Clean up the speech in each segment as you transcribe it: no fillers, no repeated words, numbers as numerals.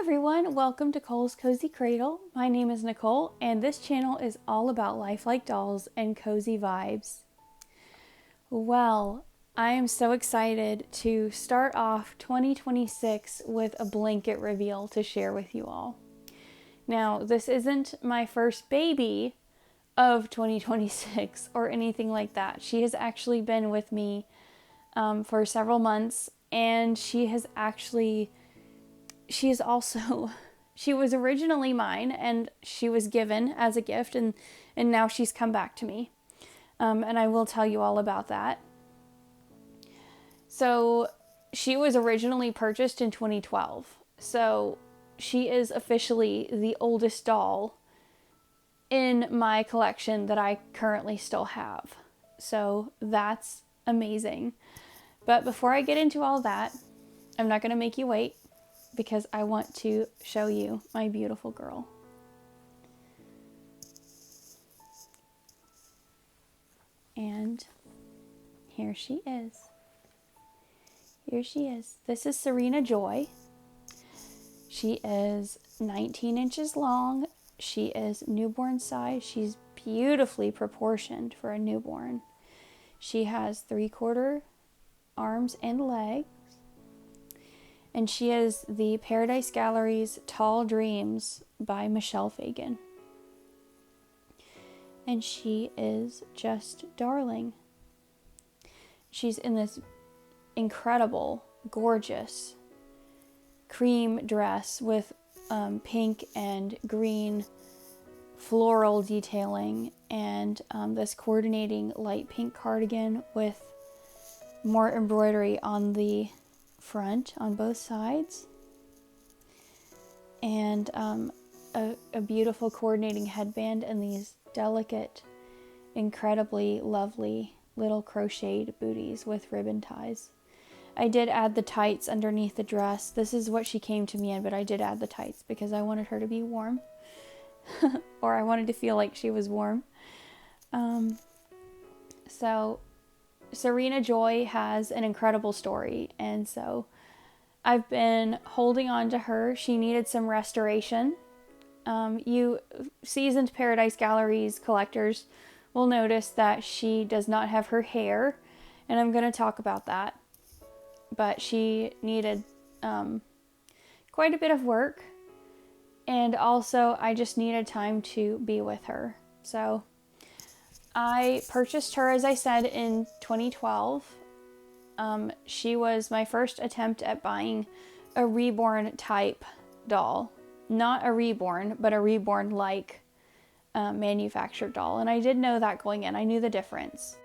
everyone, welcome to Cole's Cozy Cradle. My name is Nicole, and this channel is all about lifelike dolls and cozy vibes. Well, I am so excited to start off 2026 with a blanket reveal to share with you all. Now, this isn't my first baby of 2026 or anything like that. She has actually been with me for several months, and she is also, she was originally mine and she was given as a gift, and now she's come back to me. And I will tell you all about that. So she was originally purchased in 2012. So she is officially the oldest doll in my collection that I currently still have. So that's amazing. But before I get into all that, I'm not going to make you wait, because I want to show you my beautiful girl. And here she is. Here she is. This is Serena Joy. She is 19 inches long. She is newborn size. She's beautifully proportioned for a newborn. She has 3/4 arms and legs. And she is the Paradise Gallery's Tall Dreams by Michelle Fagan. And she is just darling. She's in this incredible, gorgeous cream dress with pink and green floral detailing, and this coordinating light pink cardigan with more embroidery on the front on both sides, and a beautiful coordinating headband and these delicate, incredibly lovely little crocheted booties with ribbon ties. I did add the tights underneath the dress. This is what she came to me in, but I did add the tights because I wanted her to be warm. Or I wanted to feel like she was warm. So Serena Joy has an incredible story, and so I've been holding on to her. She needed some restoration. You seasoned Paradise Galleries collectors will notice that she does not have her hair, and I'm going to talk about that. But she needed quite a bit of work, and also I just needed time to be with her. So I purchased her, as I said, in 2012. She was my first attempt at buying a reborn type doll. Not a reborn, but a reborn like manufactured doll. And I did know that going in. I knew the difference.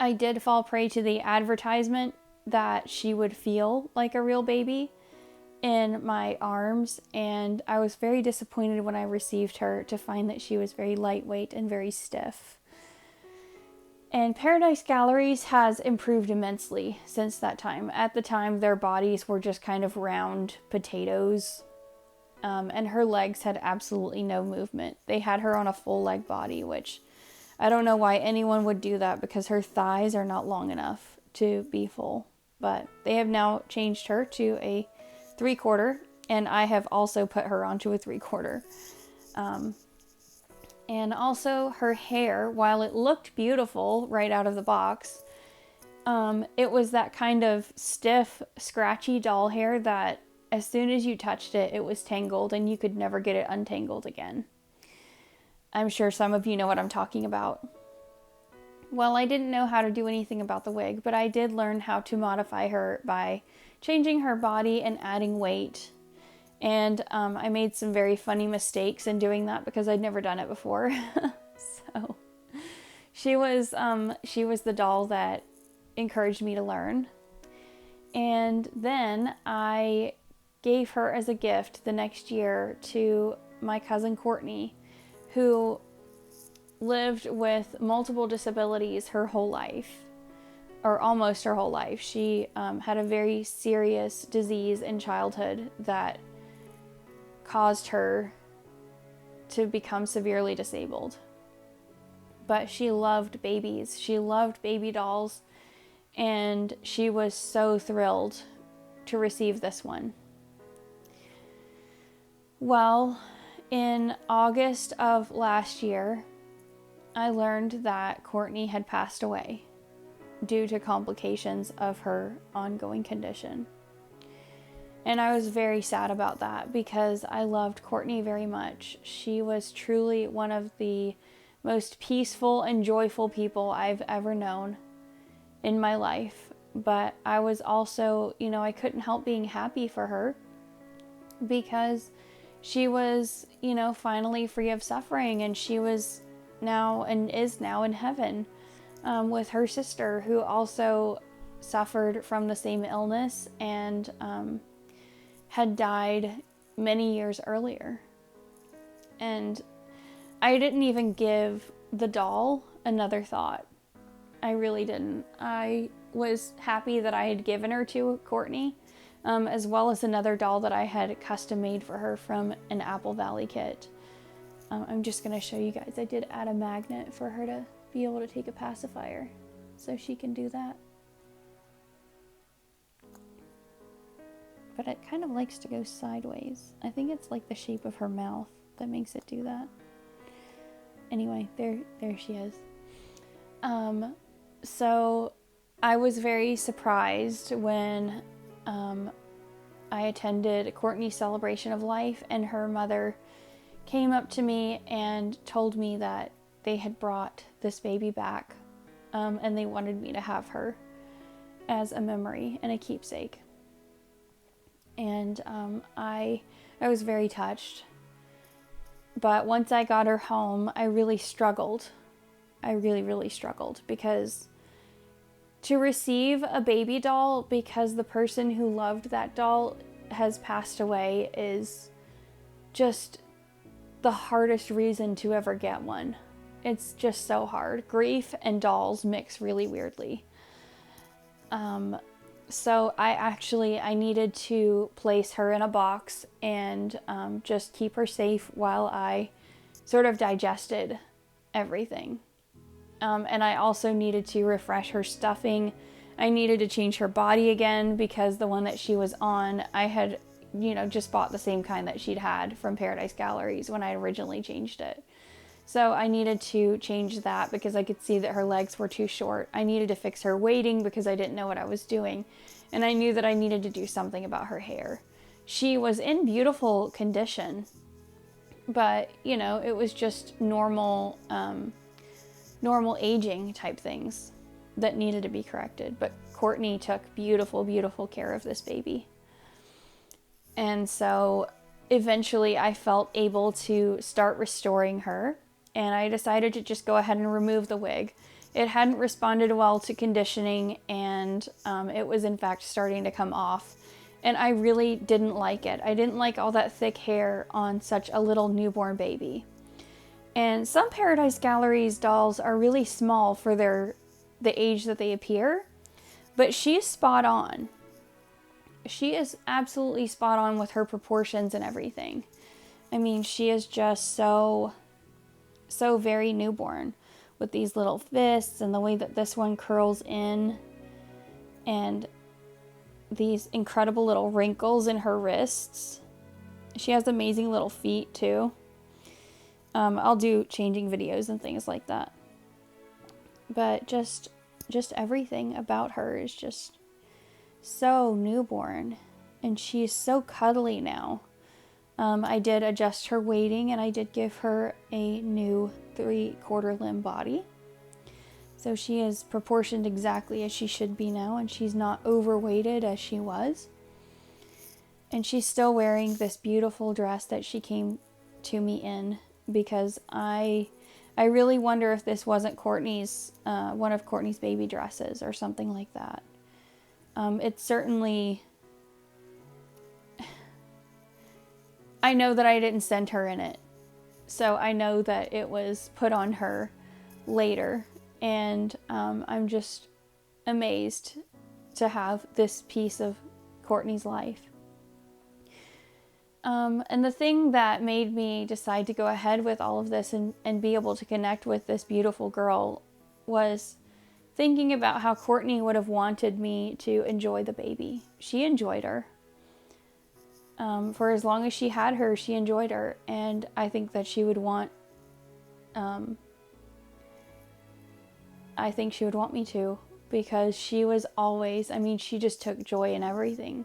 I did fall prey to the advertisement that she would feel like a real baby in my arms, and I was very disappointed when I received her to find that she was very lightweight and very stiff. And Paradise Galleries has improved immensely since that time. At the time, their bodies were just kind of round potatoes, and her legs had absolutely no movement. They had her on a full leg body, which I don't know why anyone would do that, because her thighs are not long enough to be full. But they have now changed her to a 3/4, and I have also put her onto a 3/4. And also her hair, while it looked beautiful right out of the box, it was that kind of stiff, scratchy doll hair that as soon as you touched it, it was tangled and you could never get it untangled again. I'm sure some of you know what I'm talking about. Well, I didn't know how to do anything about the wig, but I did learn how to modify her by changing her body and adding weight. And I made some very funny mistakes in doing that because I'd never done it before. So she was the doll that encouraged me to learn. And then I gave her as a gift the next year to my cousin Courtney, who lived with multiple disabilities her whole life, or almost her whole life. She had a very serious disease in childhood that caused her to become severely disabled. But she loved babies. She loved baby dolls, and she was so thrilled to receive this one. Well, in August of last year, I learned that Courtney had passed away due to complications of her ongoing condition. And I was very sad about that because I loved Courtney very much. She was truly one of the most peaceful and joyful people I've ever known in my life. But I was also, I couldn't help being happy for her because she was, finally free of suffering, and she was now and is now in heaven with her sister, who also suffered from the same illness and had died many years earlier. And I didn't even give the doll another thought. I really didn't. I was happy that I had given her to Courtney, as well as another doll that I had custom made for her from an Apple Valley kit. I'm just going to show you guys. I did add a magnet for her to be able to take a pacifier, so she can do that. But it kind of likes to go sideways. I think it's like the shape of her mouth that makes it do that. Anyway, there she is. So I was very surprised when I attended Courtney's celebration of life, and her mother came up to me and told me that they had brought this baby back, and they wanted me to have her as a memory and a keepsake. And I was very touched. But once I got her home, I really struggled. I really, really struggled, because to receive a baby doll because the person who loved that doll has passed away is just the hardest reason to ever get one. It's just so hard. Grief and dolls mix really weirdly. So I needed to place her in a box and just keep her safe while I sort of digested everything. And I also needed to refresh her stuffing. I needed to change her body again because the one that she was on, I had, just bought the same kind that she'd had from Paradise Galleries when I originally changed it. So I needed to change that because I could see that her legs were too short. I needed to fix her weighting because I didn't know what I was doing. And I knew that I needed to do something about her hair. She was in beautiful condition, but, it was just normal aging type things that needed to be corrected. But Courtney took beautiful, beautiful care of this baby. And so eventually I felt able to start restoring her, and I decided to just go ahead and remove the wig. It hadn't responded well to conditioning, and it was in fact starting to come off. And I really didn't like it. I didn't like all that thick hair on such a little newborn baby. And some Paradise Galleries dolls are really small for the age that they appear, but she's spot on. She is absolutely spot on with her proportions and everything. I mean, she is just so very newborn, with these little fists and the way that this one curls in, and these incredible little wrinkles in her wrists. She has amazing little feet too. I'll do changing videos and things like that. But just everything about her is just so newborn, and she's so cuddly now. I did adjust her weighting, and I did give her a new 3/4 limb body. So she is proportioned exactly as she should be now, and she's not overweighted as she was. And she's still wearing this beautiful dress that she came to me in, because I really wonder if this wasn't Courtney's, one of Courtney's baby dresses or something like that. It's certainly, I know that I didn't send her in it. So I know that it was put on her later. And I'm just amazed to have this piece of Courtney's life. And the thing that made me decide to go ahead with all of this and be able to connect with this beautiful girl was thinking about how Courtney would have wanted me to enjoy the baby. She enjoyed her. For as long as she had her, she enjoyed her. And I think that she would want, I think she would want me to, because she was always, I mean, she just took joy in everything.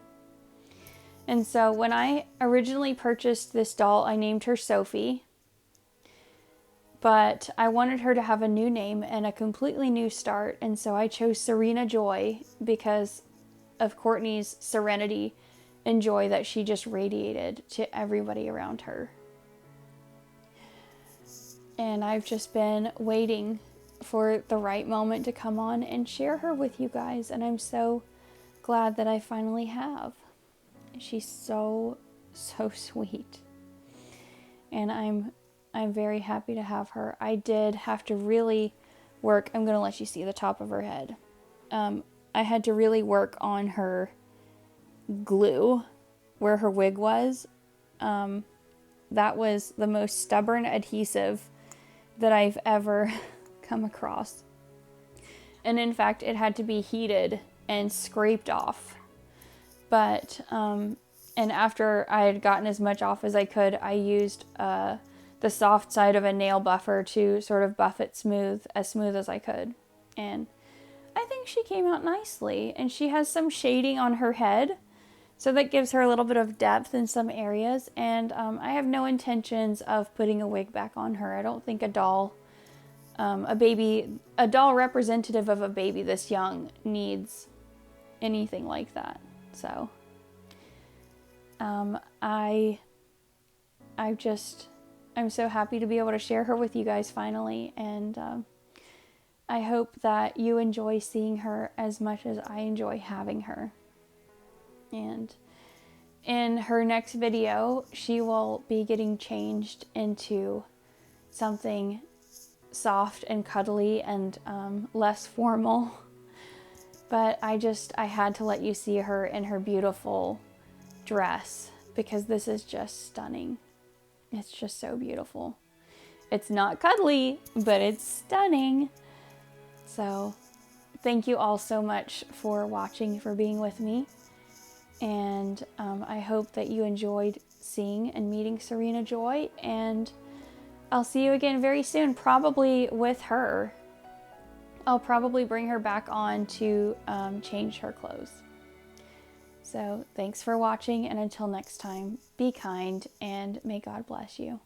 And so when I originally purchased this doll, I named her Sophie. But I wanted her to have a new name and a completely new start. And so I chose Serena Joy because of Courtney's serenity and joy that she just radiated to everybody around her. And I've just been waiting for the right moment to come on and share her with you guys. And I'm so glad that I finally have. She's so sweet. And I'm very happy to have her. I did have to really work. I'm going to let you see the top of her head. I had to really work on her glue where her wig was. That was the most stubborn adhesive that I've ever come across. And in fact, it had to be heated and scraped off. But, and after I had gotten as much off as I could, I used the soft side of a nail buffer to sort of buff it smooth as I could. And I think she came out nicely. And she has some shading on her head, so that gives her a little bit of depth in some areas. And I have no intentions of putting a wig back on her. I don't think a doll representative of a baby this young needs anything like that. So I'm so happy to be able to share her with you guys finally, and I hope that you enjoy seeing her as much as I enjoy having her. And in her next video, she will be getting changed into something soft and cuddly and less formal. But I had to let you see her in her beautiful dress, because this is just stunning. It's just so beautiful. It's not cuddly, but it's stunning. So thank you all so much for watching, for being with me. And I hope that you enjoyed seeing and meeting Serena Joy. And I'll see you again very soon, probably with her. I'll probably bring her back on to change her clothes. So thanks for watching, and until next time, be kind and may God bless you.